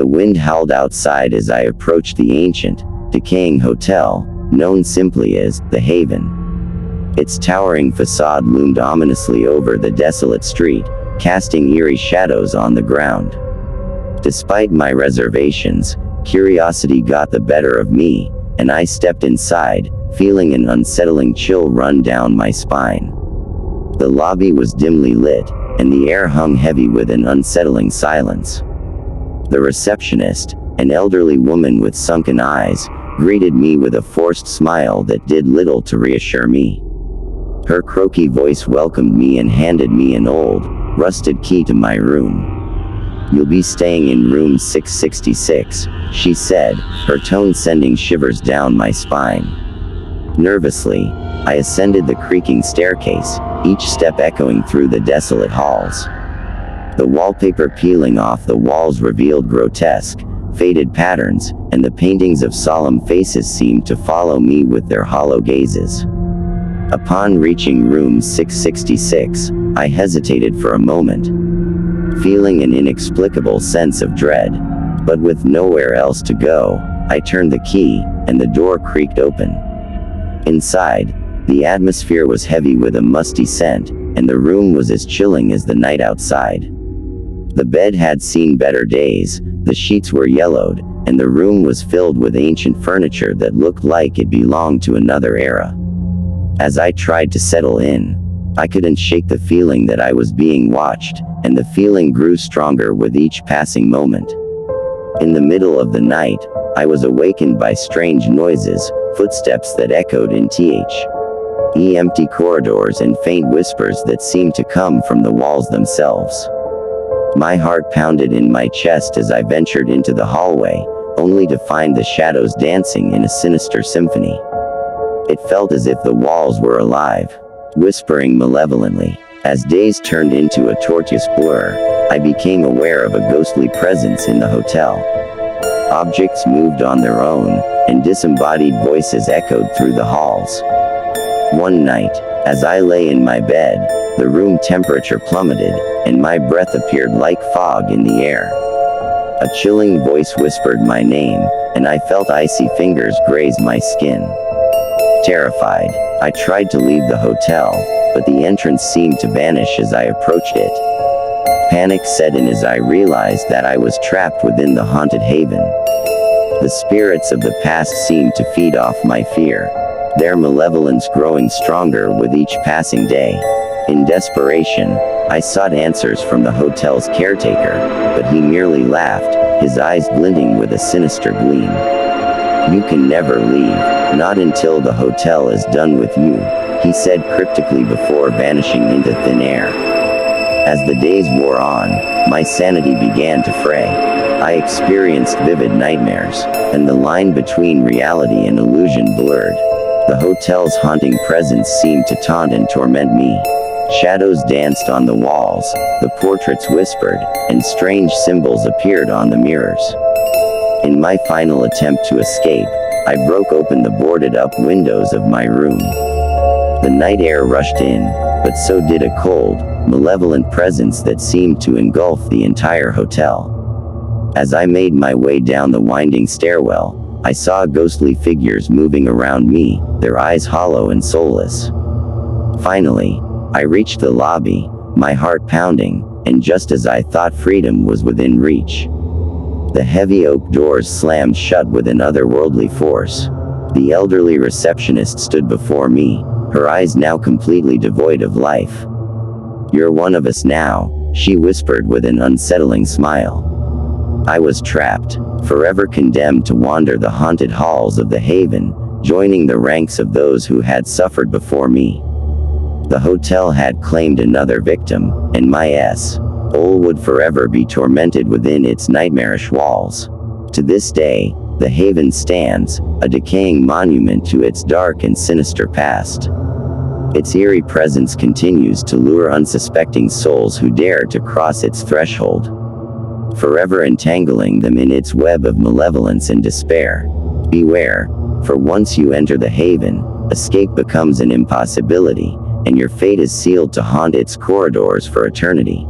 The wind howled outside as I approached the ancient, decaying hotel, known simply as the Haven. Its towering facade loomed ominously over the desolate street, casting eerie shadows on the ground. Despite my reservations, curiosity got the better of me, and I stepped inside, feeling an unsettling chill run down my spine. The lobby was dimly lit, and the air hung heavy with an unsettling silence. The receptionist, an elderly woman with sunken eyes, greeted me with a forced smile that did little to reassure me. Her croaky voice welcomed me and handed me an old, rusted key to my room. "You'll be staying in room 666, she said, her tone sending shivers down my spine. Nervously, I ascended the creaking staircase, each step echoing through the desolate halls. The wallpaper peeling off the walls revealed grotesque, faded patterns, and the paintings of solemn faces seemed to follow me with their hollow gazes. Upon reaching room 666, I hesitated for a moment, feeling an inexplicable sense of dread. But with nowhere else to go, I turned the key, and the door creaked open. Inside, the atmosphere was heavy with a musty scent, and the room was as chilling as the night outside. The bed had seen better days, the sheets were yellowed, and the room was filled with ancient furniture that looked like it belonged to another era. As I tried to settle in, I couldn't shake the feeling that I was being watched, and the feeling grew stronger with each passing moment. In the middle of the night, I was awakened by strange noises, footsteps that echoed in empty corridors and faint whispers that seemed to come from the walls themselves. My heart pounded in my chest as I ventured into the hallway, only to find the shadows dancing in a sinister symphony. It felt as if the walls were alive, whispering malevolently. As days turned into a tortuous blur, I became aware of a ghostly presence in the hotel. Objects moved on their own, and disembodied voices echoed through the halls. One night, as I lay in my bed, the room temperature plummeted, and my breath appeared like fog in the air. A chilling voice whispered my name, and I felt icy fingers graze my skin. Terrified, I tried to leave the hotel, but the entrance seemed to vanish as I approached it. Panic set in as I realized that I was trapped within the haunted haven. The spirits of the past seemed to feed off my fear, their malevolence growing stronger with each passing day. In desperation, I sought answers from the hotel's caretaker, but he merely laughed, his eyes glinting with a sinister gleam. "You can never leave, not until the hotel is done with you," he said cryptically before vanishing into thin air. As the days wore on, my sanity began to fray. I experienced vivid nightmares, and the line between reality and illusion blurred. The hotel's haunting presence seemed to taunt and torment me. Shadows danced on the walls, the portraits whispered, and strange symbols appeared on the mirrors. In my final attempt to escape, I broke open the boarded-up windows of my room. The night air rushed in, but so did a cold, malevolent presence that seemed to engulf the entire hotel. As I made my way down the winding stairwell, I saw ghostly figures moving around me, their eyes hollow and soulless. Finally, I reached the lobby, my heart pounding, and just as I thought freedom was within reach, the heavy oak doors slammed shut with an otherworldly force. The elderly receptionist stood before me, her eyes now completely devoid of life. "You're one of us now," she whispered with an unsettling smile. I was trapped, forever condemned to wander the haunted halls of the Haven, joining the ranks of those who had suffered before me. The hotel had claimed another victim, and my soul would forever be tormented within its nightmarish walls. To this day, the Haven stands, a decaying monument to its dark and sinister past. Its eerie presence continues to lure unsuspecting souls who dare to cross its threshold, forever entangling them in its web of malevolence and despair. Beware, for once you enter the Haven, escape becomes an impossibility, and your fate is sealed to haunt its corridors for eternity.